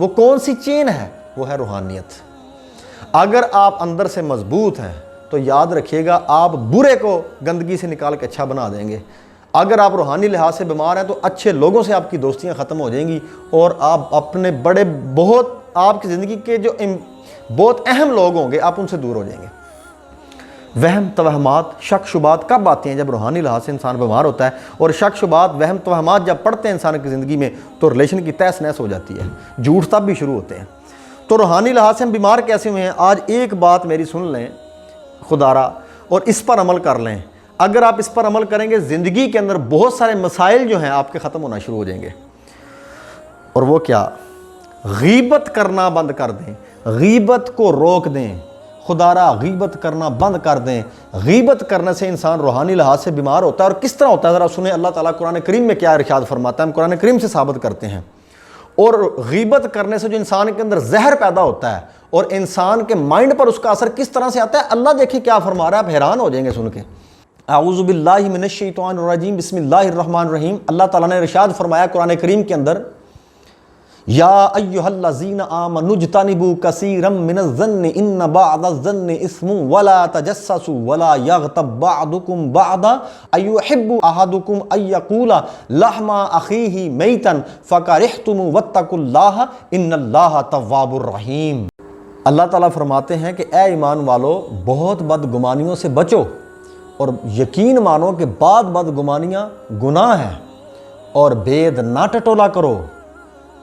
وہ کون سی چین ہے؟ وہ ہے روحانیت۔ اگر آپ اندر سے مضبوط ہیں تو یاد رکھیے گا آپ برے کو گندگی سے نکال کے اچھا بنا دیں گے۔ اگر آپ روحانی لحاظ سے بیمار ہیں تو اچھے لوگوں سے آپ کی دوستیاں ختم ہو جائیں گی، اور آپ اپنے بہت آپ کی زندگی کے جو بہت اہم لوگ ہوں گے آپ ان سے دور ہو جائیں گے۔ وہم توہمات شک شبہات کب آتے ہیں؟ جب روحانی لحاظ سے انسان بیمار ہوتا ہے، اور شک شبہات وہم توہمات جب پڑتے ہیں انسان کی زندگی میں تو ریلیشن کی تہس نہس ہو جاتی ہے، جھوٹ تب بھی شروع ہوتے ہیں۔ تو روحانی لحاظ سے ہم بیمار کیسے ہوئے ہیں؟ آج ایک بات میری سن لیں خدارا، اور اس پر عمل کر لیں۔ اگر آپ اس پر عمل کریں گے زندگی کے اندر بہت سارے مسائل جو ہیں آپ کے ختم ہونا شروع ہو جائیں گے۔ اور وہ کیا؟ غیبت کرنا بند کر دیں، غیبت کو روک دیں۔ خدارا غیبت کرنا بند کر دیں۔ غیبت کرنے سے انسان روحانی لحاظ سے بیمار ہوتا ہے، اور کس طرح ہوتا ہے ذرا سنیں۔ اللہ تعالیٰ قرآن کریم میں کیا ارشاد فرماتا ہے، ہم قرآن کریم سے ثابت کرتے ہیں۔ اور غیبت کرنے سے جو انسان کے اندر زہر پیدا ہوتا ہے اور انسان کے مائنڈ پر اس کا اثر کس طرح سے آتا ہے، اللہ دیکھیں کیا فرما رہا ہے، آپ حیران ہو جائیں گے سن کے۔ اعوذ باللہ من الشیطان الرجیم، بسم اللہ الرحمن الرحیم۔ اللہ تعالیٰ نے ارشاد فرمایا قرآن کریم کے اندر، یا ایھا الذین آمنوا اجتنبوا کثیرا من الظن ان بعض الظن اثم ولا تجسسوا ولا یغتب بعضکم بعضا ایحب احدکم ان یقول لحم اخیہ میتا فکرہتموہ واتقوا اللہ ان اللہ تواب الرحیم۔ اللہ تعالیٰ فرماتے ہیں کہ اے ایمان والو، بہت بدگمانیوں سے بچو، اور یقین مانو کہ بعض بدگمانیاں گناہ ہیں، اور بید نہ ٹٹولا کرو،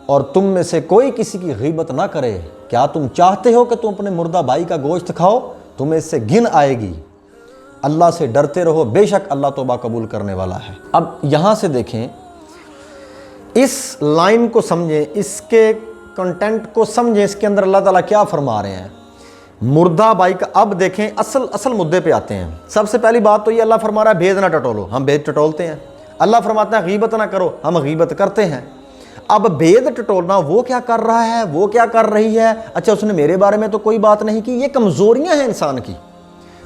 اور تم میں سے کوئی کسی کی غیبت نہ کرے۔ کیا تم چاہتے ہو کہ تم اپنے مردہ بھائی کا گوشت کھاؤ؟ تمہیں اس سے گھن آئے گی۔ اللہ سے ڈرتے رہو، بے شک اللہ توبہ قبول کرنے والا ہے۔ اب یہاں سے دیکھیں، اس لائن کو سمجھیں، اس کے کنٹینٹ کو سمجھیں، اس کے اندر اللہ تعالیٰ کیا فرما رہے ہیں۔ مردہ بھائی کا، اب دیکھیں اصل مدعے پہ آتے ہیں۔ سب سے پہلی بات تو یہ اللہ فرما رہا ہے بھید نہ ٹٹولو، ہم بھید ٹٹولتے ہیں۔ اللہ فرماتا ہے غیبت نہ کرو، ہم غیبت کرتے ہیں۔ اب بھید ٹٹولنا، وہ کیا کر رہا ہے، وہ کیا کر رہی ہے، اچھا اس نے میرے بارے میں تو کوئی بات نہیں کی، یہ کمزوریاں ہیں انسان کی۔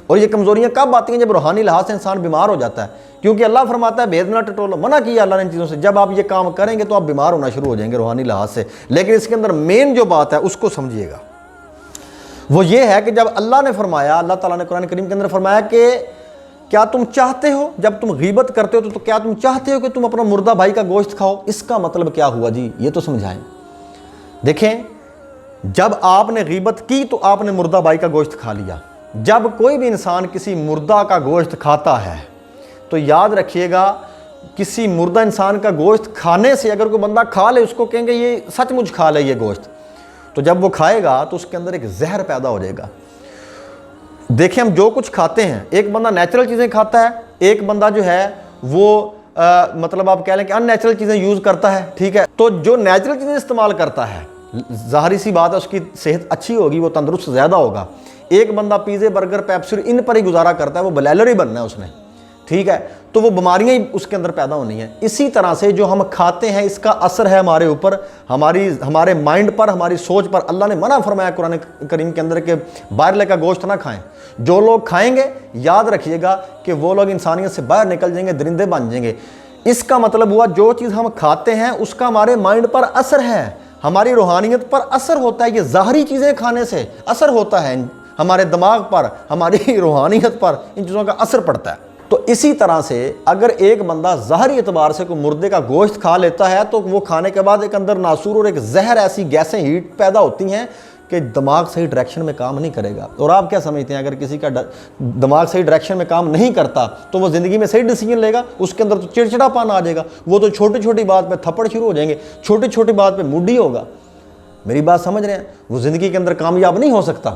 اور یہ کمزوریاں کب آتی ہیں؟ جب روحانی لحاظ سے انسان بیمار ہو جاتا ہے، کیونکہ اللہ فرماتا ہے بھید نہ ٹٹولو، منع کیا اللہ نے ان چیزوں سے۔ جب آپ یہ کام کریں گے تو آپ بیمار ہونا شروع ہو جائیں گے روحانی لحاظ سے۔ لیکن اس کے اندر مین جو بات ہے اس کو سمجھیے گا، وہ یہ ہے کہ جب اللہ نے فرمایا، اللہ تعالیٰ نے قرآن کریم کے اندر فرمایا کہ کیا تم چاہتے ہو، جب تم غیبت کرتے ہو تو کیا تم چاہتے ہو کہ تم اپنا مردہ بھائی کا گوشت کھاؤ؟ اس کا مطلب کیا ہوا جی، یہ تو سمجھائیں۔ دیکھیں، جب آپ نے غیبت کی تو آپ نے مردہ بھائی کا گوشت کھا لیا۔ جب کوئی بھی انسان کسی مردہ کا گوشت کھاتا ہے تو یاد رکھیے گا، کسی مردہ انسان کا گوشت کھانے سے اگر کوئی بندہ کھا لے، اس کو کہیں گے یہ سچ مچ کھا لے یہ گوشت، تو جب وہ کھائے گا تو اس کے اندر ایک زہر پیدا ہو جائے گا۔ دیکھیں، ہم جو کچھ کھاتے ہیں، ایک بندہ نیچرل چیزیں کھاتا ہے، ایک بندہ جو ہے وہ مطلب آپ کہہ لیں کہ ان نیچرل چیزیں یوز کرتا ہے، ٹھیک ہے۔ تو جو نیچرل چیزیں استعمال کرتا ہے، ظاہری سی بات ہے اس کی صحت اچھی ہوگی، وہ تندرست زیادہ ہوگا۔ ایک بندہ پیزے، برگر، پیپسی ان پر ہی گزارا کرتا ہے، وہ بلیلر ہی بننا ہے اس نے، ٹھیک ہے، تو وہ بیماریاں ہی اس کے اندر پیدا ہونی ہیں۔ اسی طرح سے جو ہم کھاتے ہیں اس کا اثر ہے ہمارے اوپر، ہمارے مائنڈ پر، ہماری سوچ پر۔ اللہ نے منع فرمایا قرآن کریم کے اندر کہ باہر کا گوشت نہ کھائیں۔ جو لوگ کھائیں گے یاد رکھیے گا کہ وہ لوگ انسانیت سے باہر نکل جائیں گے، درندے بن جائیں گے۔ اس کا مطلب ہوا جو چیز ہم کھاتے ہیں اس کا ہمارے مائنڈ پر اثر ہے، ہماری روحانیت پر اثر ہوتا ہے۔ یہ ظاہری چیزیں کھانے سے اثر ہوتا ہے، ہمارے دماغ پر، ہماری روحانیت پر ان چیزوں کا اثر پڑتا ہے۔ تو اسی طرح سے اگر ایک بندہ ظاہری اعتبار سے کوئی مردے کا گوشت کھا لیتا ہے تو وہ کھانے کے بعد ایک اندر ناسور اور ایک زہر، ایسی گیسیں ہیٹ پیدا ہوتی ہیں کہ دماغ صحیح ڈائریکشن میں کام نہیں کرے گا۔ اور آپ کیا سمجھتے ہیں، اگر کسی کا دماغ صحیح ڈائریکشن میں کام نہیں کرتا تو وہ زندگی میں صحیح ڈیسیجن لے گا؟ اس کے اندر تو چڑچڑا پان آ جائے گا، وہ تو چھوٹی چھوٹی بات پہ تھپڑ شروع ہو جائیں گے، چھوٹی چھوٹی بات پہ موڈی ہوگا۔ میری بات سمجھ رہے ہیں؟ وہ زندگی کے اندر کامیاب نہیں ہو سکتا۔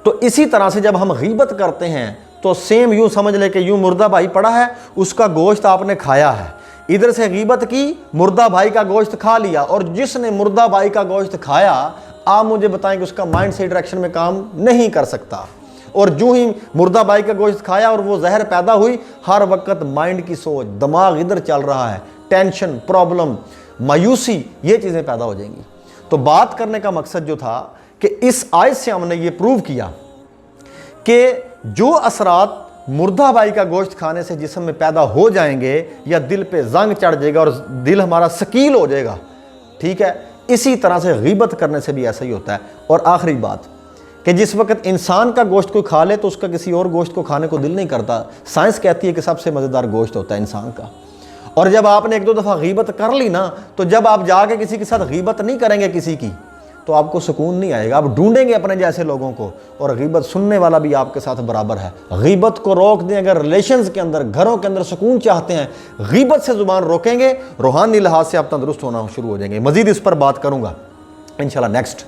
تو اسی طرح سے جب ہم غیبت کرتے ہیں تو سیم یوں سمجھ لے کہ یوں مردہ بھائی پڑا ہے، اس کا گوشت آپ نے کھایا ہے، ادھر سے غیبت کی، مردہ بھائی کا گوشت کھا لیا، اور جس نے مردہ بھائی کا گوشت کھایا، آپ مجھے بتائیں کہ اس کا مائنڈ صحیح ڈائریکشن میں کام نہیں کر سکتا۔ اور جو ہی مردہ بھائی کا گوشت کھایا اور وہ زہر پیدا ہوئی، ہر وقت مائنڈ کی سوچ، دماغ ادھر چل رہا ہے، ٹینشن، پرابلم، مایوسی، یہ چیزیں پیدا ہو جائیں گی۔ تو بات کرنے کا مقصد جو تھا کہ اس آیت سے ہم نے یہ پروو کیا کہ جو اثرات مردہ بھائی کا گوشت کھانے سے جسم میں پیدا ہو جائیں گے، یا دل پہ زنگ چڑھ جائے گا اور دل ہمارا ثقیل ہو جائے گا، ٹھیک ہے، اسی طرح سے غیبت کرنے سے بھی ایسا ہی ہوتا ہے۔ اور آخری بات کہ جس وقت انسان کا گوشت کوئی کھا لے تو اس کا کسی اور گوشت کو کھانے کو دل نہیں کرتا۔ سائنس کہتی ہے کہ سب سے مزیدار گوشت ہوتا ہے انسان کا، اور جب آپ نے ایک دو دفعہ غیبت کر لی نا، تو جب آپ جا کے کسی کے ساتھ غیبت نہیں کریں گے کسی کی، تو آپ کو سکون نہیں آئے گا، آپ ڈھونڈیں گے اپنے جیسے لوگوں کو، اور غیبت سننے والا بھی آپ کے ساتھ برابر ہے۔ غیبت کو روک دیں، اگر ریلیشنز کے اندر، گھروں کے اندر سکون چاہتے ہیں، غیبت سے زبان روکیں گے، روحانی لحاظ سے آپ تندرست ہونا شروع ہو جائیں گے۔ مزید اس پر بات کروں گا انشاءاللہ نیکسٹ۔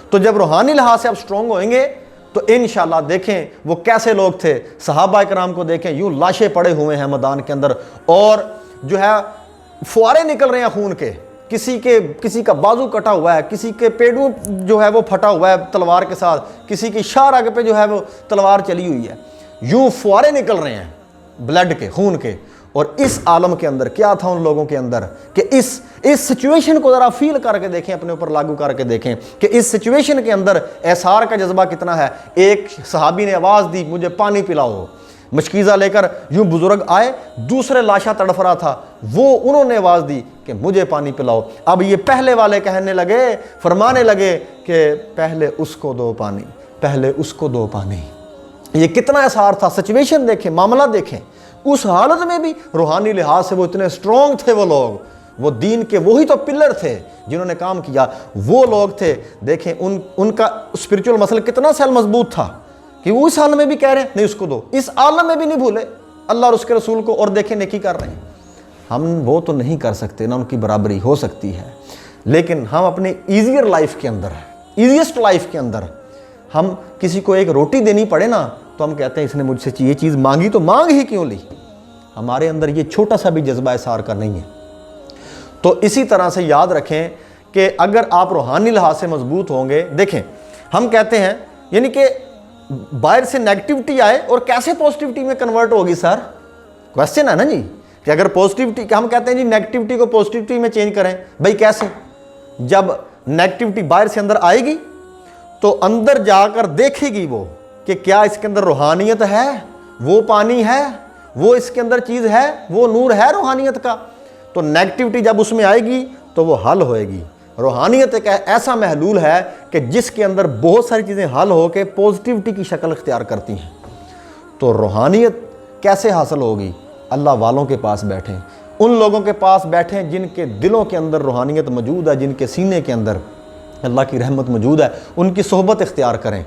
تو جب روحانی لحاظ سے آپ سٹرونگ ہوئیں گے تو انشاءاللہ دیکھیں وہ کیسے لوگ تھے، صحابہ کرام کو دیکھیں، یوں لاشیں پڑے ہوئے ہیں میدان کے اندر، اور جو ہے فوارے نکل رہے ہیں خون کے، کسی کا بازو کٹا ہوا ہے، کسی کے پیڑوں جو ہے وہ پھٹا ہوا ہے تلوار کے ساتھ، کسی کی شاہ رگ پہ جو ہے وہ تلوار چلی ہوئی ہے، یوں فوارے نکل رہے ہیں بلڈ کے، خون کے۔ اور اس عالم کے اندر کیا تھا ان لوگوں کے اندر کہ اس سچویشن کو ذرا فیل کر کے دیکھیں، اپنے اوپر لاگو کر کے دیکھیں کہ اس سچویشن کے اندر احسار کا جذبہ کتنا ہے۔ ایک صحابی نے آواز دی، مجھے پانی پلاؤ، مشکیزہ لے کر یوں بزرگ آئے، دوسرے لاشا تڑف رہا تھا، انہوں نے آواز دی کہ مجھے پانی پلاؤ۔ اب یہ پہلے والے کہنے لگے، فرمانے لگے کہ پہلے اس کو دو پانی، پہلے اس کو دو پانی۔ یہ کتنا احسار تھا، سچویشن دیکھیں، معاملہ دیکھیں۔ اس حالت میں بھی روحانی لحاظ سے وہ اتنے سٹرونگ تھے، وہ لوگ، وہ دین کے وہی تو پلر تھے جنہوں نے کام کیا، وہ لوگ تھے۔ دیکھیں ان کا اسپرچول مسئلہ کتنا سیل مضبوط تھا کہ وہ اس عالم میں بھی کہہ رہے ہیں نہیں اس کو دو، اس عالم میں بھی نہیں بھولے اللہ اور اس کے رسول کو، اور دیکھیں نیکی کر رہے ہیں۔ ہم وہ تو نہیں کر سکتے، نہ ان کی برابری ہو سکتی ہے، لیکن ہم اپنے ایزیئر لائف کے اندر، ایزیسٹ لائف کے اندر، ہم کسی کو ایک روٹی دینی پڑے نا تو ہم کہتے ہیں اس نے مجھ سے یہ چیز مانگی تو مانگ ہی کیوں لی۔ ہمارے اندر یہ چھوٹا سا بھی جذبہ احسار کا نہیں ہے۔ تو اسی طرح سے یاد رکھیں کہ اگر آپ روحانی لحاظ سے مضبوط ہوں گے، دیکھیں ہم کہتے ہیں یعنی کہ باہر سے نیگیٹیوٹی آئے اور کیسے پوزیٹیوٹی میں کنورٹ ہوگی سر، کویسچن ہے نا جی، کہ اگر پوزیٹیوٹی، ہم کہتے ہیں جی نیگیٹیوٹی کو پوزیٹیوٹی میں چینج کریں، بھائی کیسے؟ جب نیگیٹیوٹی باہر سے اندر آئے گی تو اندر جا کر دیکھے گی وہ کہ کیا اس کے اندر روحانیت ہے، وہ پانی ہے، وہ اس کے اندر چیز ہے، وہ نور ہے روحانیت کا۔ تو نیگیٹیوٹی جب اس میں آئے گی تو وہ حل ہوئے گی۔ روحانیت ایک ایسا محلول ہے کہ جس کے اندر بہت ساری چیزیں حل ہو کے پوزیٹیوٹی کی شکل اختیار کرتی ہیں۔ تو روحانیت کیسے حاصل ہوگی؟ اللہ والوں کے پاس بیٹھیں، ان لوگوں کے پاس بیٹھیں جن کے دلوں کے اندر روحانیت موجود ہے، جن کے سینے کے اندر اللہ کی رحمت موجود ہے، ان کی صحبت اختیار کریں۔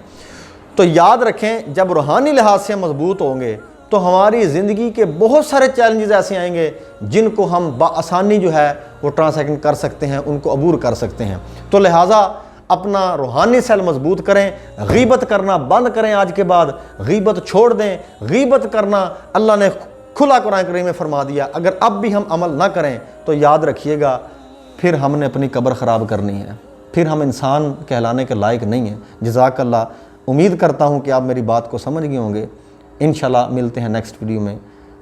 تو یاد رکھیں جب روحانی لحاظ سے مضبوط ہوں گے تو ہماری زندگی کے بہت سارے چیلنجز ایسے آئیں گے جن کو ہم بآسانی جو ہے وہ ٹرانسیکٹ کر سکتے ہیں، ان کو عبور کر سکتے ہیں۔ تو لہٰذا اپنا روحانی سیل مضبوط کریں، غیبت کرنا بند کریں، آج کے بعد غیبت چھوڑ دیں۔ غیبت کرنا اللہ نے کھلا قرآن کریم میں فرما دیا، اگر اب بھی ہم عمل نہ کریں تو یاد رکھیے گا پھر ہم نے اپنی قبر خراب کرنی ہے، پھر ہم انسان کہلانے کے لائق نہیں ہیں۔ جزاک اللہ۔ امید کرتا ہوں کہ آپ میری بات کو سمجھ گئے ہوں گے۔ انشاءاللہ ملتے ہیں نیکسٹ ویڈیو میں۔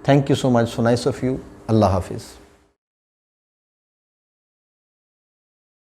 Thank you so much, so nice of you. اللہ حافظ۔